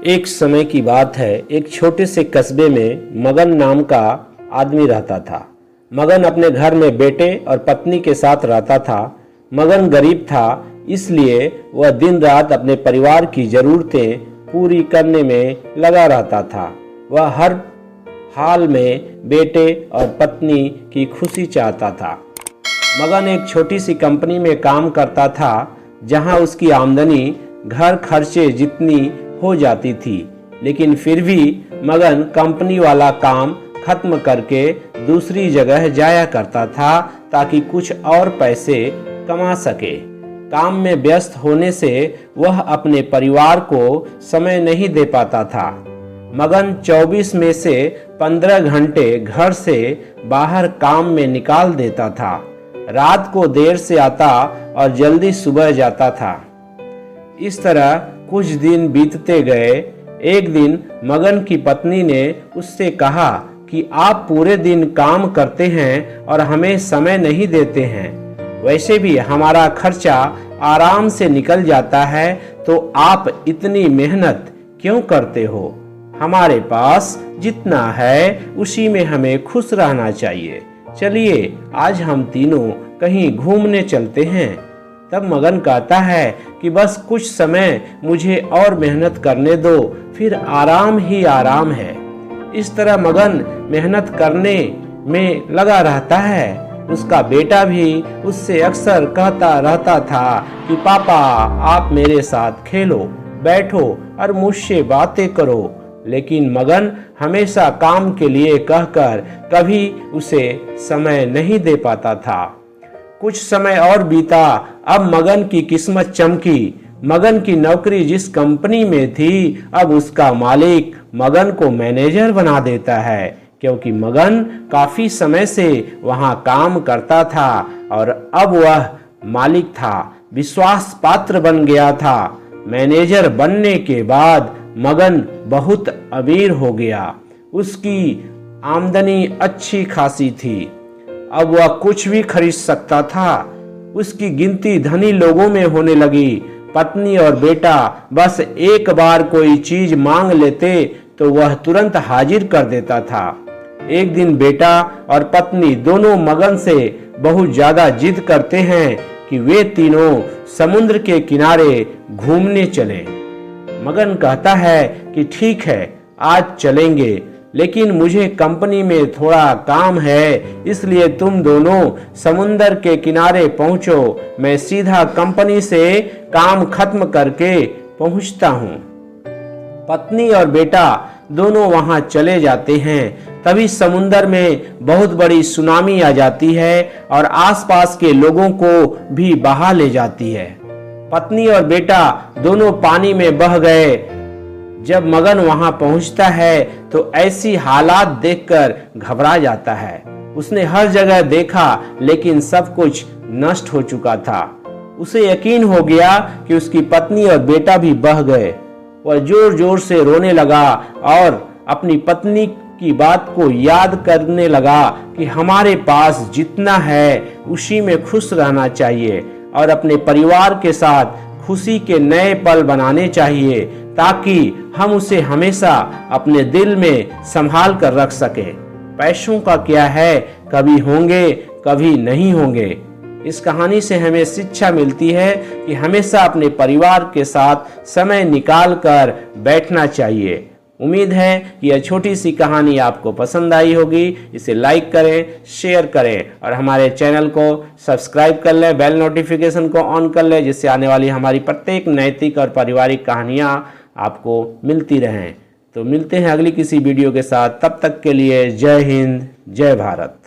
एक समय की बात है, एक छोटे से कस्बे में मगन नाम का आदमी रहता था। मगन अपने घर में बेटे और पत्नी के साथ रहता था। मगन गरीब था, इसलिए वह दिन रात अपने परिवार की ज़रूरतें पूरी करने में लगा रहता था। वह हर हाल में बेटे और पत्नी की खुशी चाहता था। मगन एक छोटी सी कंपनी में काम करता था, जहां उसकी आमदनी घर खर्चे जितनी हो जाती थी, लेकिन फिर भी मगन कंपनी वाला काम खत्म करके दूसरी जगह जाया करता था ताकि कुछ और पैसे कमा सके। काम में व्यस्त होने से वह अपने परिवार को समय नहीं दे पाता था। मगन 24 में से 15 घंटे घर से बाहर काम में निकाल देता था। रात को देर से आता और जल्दी सुबह जाता था। इस तरह कुछ दिन बीतते गए। एक दिन मगन की पत्नी ने उससे कहा कि आप पूरे दिन काम करते हैं और हमें समय नहीं देते हैं। वैसे भी हमारा खर्चा आराम से निकल जाता है, तो आप इतनी मेहनत क्यों करते हो? हमारे पास जितना है उसी में हमें खुश रहना चाहिए। चलिए आज हम तीनों कहीं घूमने चलते हैं। तब मगन कहता है कि बस कुछ समय मुझे और मेहनत करने दो, फिर आराम ही आराम है। इस तरह मगन मेहनत करने में लगा रहता है। उसका बेटा भी उससे अक्सर कहता रहता था कि पापा आप मेरे साथ खेलो, बैठो और मुझसे बातें करो, लेकिन मगन हमेशा काम के लिए कहकर कभी उसे समय नहीं दे पाता था। कुछ समय और बीता। अब मगन की किस्मत चमकी। मगन की नौकरी जिस कंपनी में थी, अब उसका मालिक मगन को मैनेजर बना देता है, क्योंकि मगन काफी समय से वहां काम करता था और अब वह मालिक था, विश्वास पात्र बन गया था। मैनेजर बनने के बाद मगन बहुत अमीर हो गया। उसकी आमदनी अच्छी खासी थी। अब वह कुछ भी खरीद सकता था। उसकी गिनती धनी लोगों में होने लगी। पत्नी और बेटा बस एक बार कोई चीज मांग लेते तो वह तुरंत हाजिर कर देता था। एक दिन बेटा और पत्नी दोनों मगन से बहुत ज्यादा जिद करते हैं कि वे तीनों समुद्र के किनारे घूमने चलें। मगन कहता है कि ठीक है, आज चलेंगे, लेकिन मुझे कंपनी में थोड़ा काम है, इसलिए तुम दोनों समुंदर के किनारे पहुंचो। मैं सीधा कंपनी से काम खत्म करके पहुंचता हूं। पत्नी और बेटा दोनों वहां चले जाते हैं। तभी समुंदर में बहुत बड़ी सुनामी आ जाती है और आसपास के लोगों को भी बहा ले जाती है। पत्नी और बेटा दोनों पानी में बह गए। जब मगन वहां पहुंचता है तो ऐसी हालात देखकर घबरा जाता है। उसने हर जगह देखा, लेकिन सब कुछ नष्ट हो चुका था। उसे यकीन हो गया कि उसकी पत्नी और बेटा भी बह गए। वह जोर जोर से रोने लगा और अपनी पत्नी की बात को याद करने लगा कि हमारे पास जितना है उसी में खुश रहना चाहिए और अपने परिवार के साथ खुशी के नए पल बनाने चाहिए, ताकि हम उसे हमेशा अपने दिल में संभाल कर रख सके। पैसों का क्या है, कभी होंगे कभी नहीं होंगे। इस कहानी से हमें शिक्षा मिलती है कि हमेशा अपने परिवार के साथ समय निकाल कर बैठना चाहिए। उम्मीद है कि यह छोटी सी कहानी आपको पसंद आई होगी। इसे लाइक करें, शेयर करें और हमारे चैनल को सब्सक्राइब कर लें, बेल नोटिफिकेशन को ऑन कर लें, जिससे आने वाली हमारी प्रत्येक नैतिक और पारिवारिक कहानियाँ आपको मिलती रहें। तो मिलते हैं अगली किसी वीडियो के साथ। तब तक के लिए जय हिंद, जय भारत।